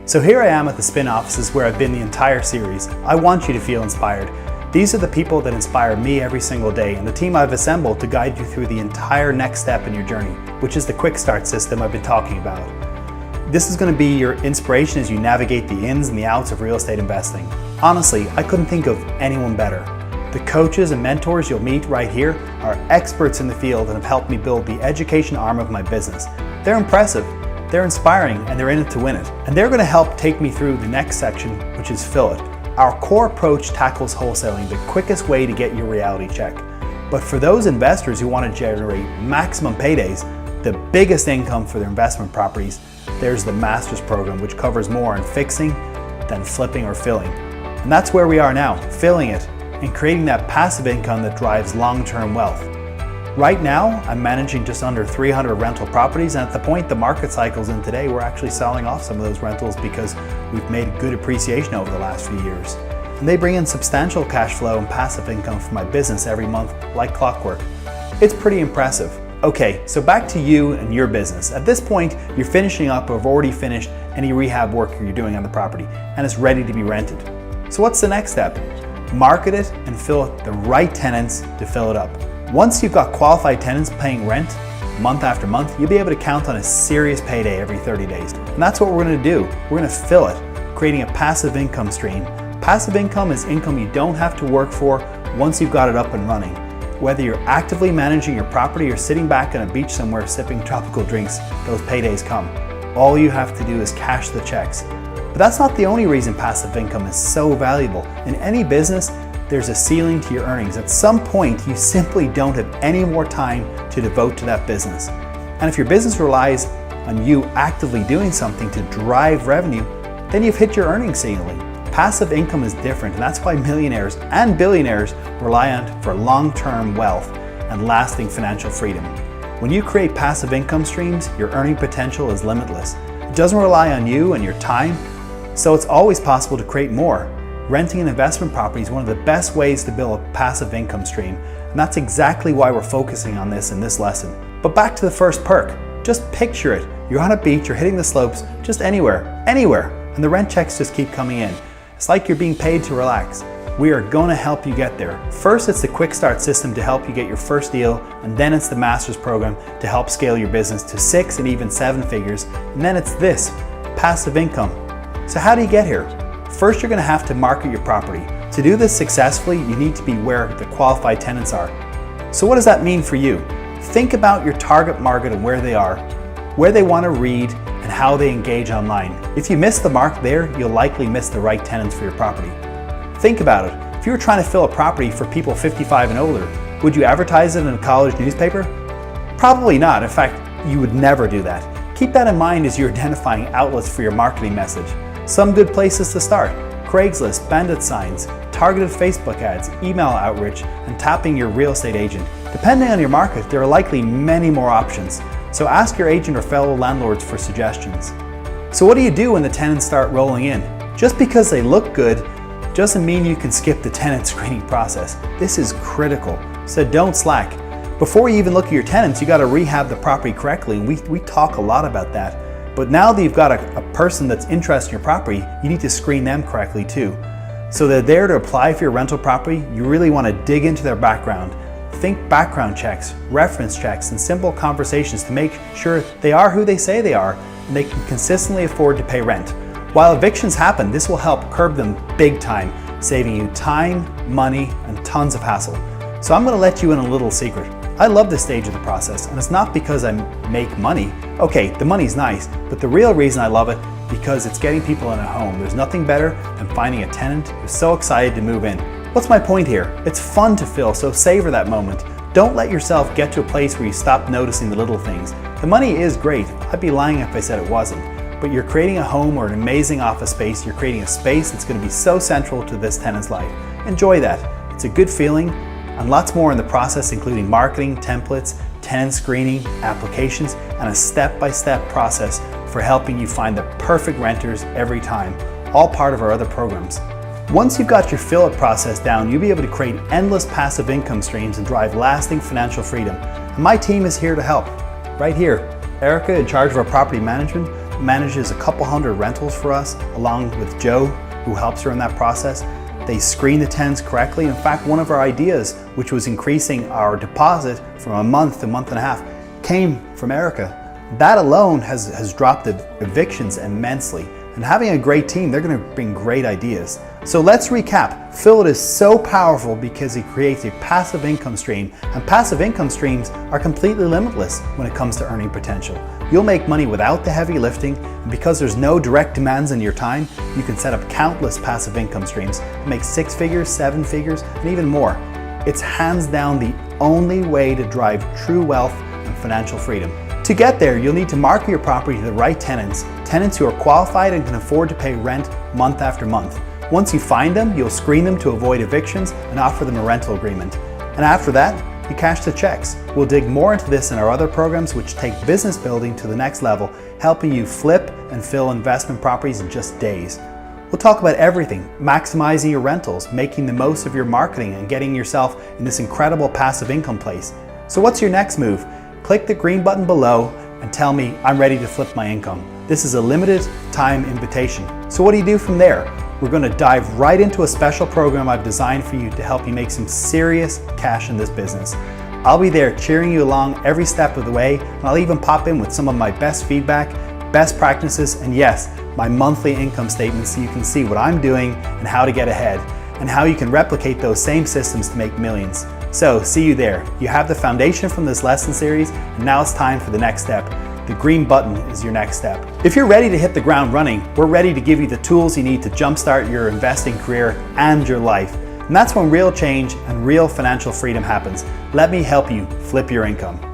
So here I am at the Spin offices where I've been the entire series. I want you to feel inspired. These are the people that inspire me every single day and the team I've assembled to guide you through the entire next step in your journey, which is the Quick Start system I've been talking about. This is going to be your inspiration as you navigate the ins and the outs of real estate investing. Honestly, I couldn't think of anyone better. The coaches and mentors you'll meet right here are experts in the field and have helped me build the education arm of my business. They're impressive, they're inspiring, and they're in it to win it. And they're going to help take me through the next section, which is Fill It. Our core approach tackles wholesaling, the quickest way to get your reality check. But for those investors who want to generate maximum paydays, the biggest income for their investment properties, there's the Masters program, which covers more on fixing than flipping or filling. And that's where we are now, filling it and creating that passive income that drives long-term wealth. Right now, I'm managing just under 300 rental properties, and at the point the market cycle's in today, we're actually selling off some of those rentals because we've made good appreciation over the last few years. And they bring in substantial cash flow and passive income for my business every month like clockwork. It's pretty impressive. Okay, so back to you and your business. At this point, you're finishing up or have already finished any rehab work you're doing on the property, and it's ready to be rented. So what's the next step? Market it and fill the right tenants to fill it up. Once you've got qualified tenants paying rent month after month, you'll be able to count on a serious payday every 30 days. And that's what we're going to do. We're going to fill it, creating a passive income stream. Passive income is income you don't have to work for once you've got it up and running. Whether you're actively managing your property or sitting back on a beach somewhere sipping tropical drinks, those paydays come. All you have to do is cash the checks. But that's not the only reason passive income is so valuable. In any business, there's a ceiling to your earnings. At some point, you simply don't have any more time to devote to that business. And if your business relies on you actively doing something to drive revenue, then you've hit your earnings ceiling. Passive income is different, and that's why millionaires and billionaires rely on it for long-term wealth and lasting financial freedom. When you create passive income streams, your earning potential is limitless. It doesn't rely on you and your time, so it's always possible to create more. Renting an investment property is one of the best ways to build a passive income stream, and that's exactly why we're focusing on this in this lesson. But back to the first perk. Just picture it. You're on a beach, you're hitting the slopes, just anywhere, and the rent checks just keep coming in. It's like you're being paid to relax. We are going to help you get there. First, it's the Quick Start system to help you get your first deal, and then it's the Masters program to help scale your business to 6 and even 7 figures, and then it's this, passive income. So how do you get here? First, you're going to have to market your property. To do this successfully, you need to be where the qualified tenants are. So what does that mean for you? Think about your target market and where they are, where they want to read, and how they engage online. If you miss the mark there, you'll likely miss the right tenants for your property. Think about it. If you were trying to fill a property for people 55 and older, would you advertise it in a college newspaper? Probably not. In fact, you would never do that. Keep that in mind as you're identifying outlets for your marketing message. Some good places to start: Craigslist, bandit signs, targeted Facebook ads, email outreach, and tapping your real estate agent. Depending on your market, there are likely many more options, so ask your agent or fellow landlords for suggestions. So what do you do when the tenants start rolling in? Just because they look good doesn't mean you can skip the tenant screening process. This is critical, so don't slack. Before you even look at your tenants, you got to rehab the property correctly, and we talk a lot about that. But now that you've got a person that's interested in your property, you need to screen them correctly too. So they're there to apply for your rental property, you really want to dig into their background. Think background checks, reference checks, and simple conversations to make sure they are who they say they are and they can consistently afford to pay rent. While evictions happen, this will help curb them big time, saving you time, money, and tons of hassle. So I'm going to let you in a little secret. I love this stage of the process, and it's not because I make money. Okay, the money's nice, but the real reason I love it because it's getting people in a home. There's nothing better than finding a tenant who's so excited to move in. What's my point here? It's fun to fill, so savor that moment. Don't let yourself get to a place where you stop noticing the little things. The money is great. I'd be lying if I said it wasn't. But you're creating a home or an amazing office space. You're creating a space that's going to be so central to this tenant's life. Enjoy that. It's a good feeling, and lots more in the process, including marketing, templates, tenant screening, applications, and a step-by-step process for helping you find the perfect renters every time, all part of our other programs. Once you've got your fill it process down, you'll be able to create endless passive income streams and drive lasting financial freedom. And my team is here to help. Right here, Erica, in charge of our property management, manages a couple hundred rentals for us, along with Joe, who helps her in that process. They screen the tenants correctly. In fact, one of our ideas, which was increasing our deposit from a month to a month and a half, came from Erica. That alone has dropped the evictions immensely. And having a great team, they're going to bring great ideas. So let's recap. Phil is so powerful because it creates a passive income stream, and passive income streams are completely limitless when it comes to earning potential. You'll make money without the heavy lifting, and because there's no direct demands on your time, you can set up countless passive income streams and make 6 figures, 7 figures, and even more. It's hands down the only way to drive true wealth and financial freedom. To get there, you'll need to market your property to the right tenants who are qualified and can afford to pay rent month after month. Once you find them, you'll screen them to avoid evictions and offer them a rental agreement. And after that, you cash the checks. We'll dig more into this in our other programs, which take business building to the next level, helping you flip and fill investment properties in just days. We'll talk about everything: maximizing your rentals, making the most of your marketing, and getting yourself in this incredible passive income place. So what's your next move? Click the green button below and tell me I'm ready to flip my income. This is a limited time invitation. So what do you do from there? We're going to dive right into a special program I've designed for you to help you make some serious cash in this business. I'll be there cheering you along every step of the way, and I'll even pop in with some of my best feedback, best practices, and yes, my monthly income statement so you can see what I'm doing and how to get ahead, and how you can replicate those same systems to make millions. So see you there. You have the foundation from this lesson series, and now it's time for the next step. The green button is your next step. If you're ready to hit the ground running, we're ready to give you the tools you need to jumpstart your investing career and your life. And that's when real change and real financial freedom happens. Let me help you flip your income.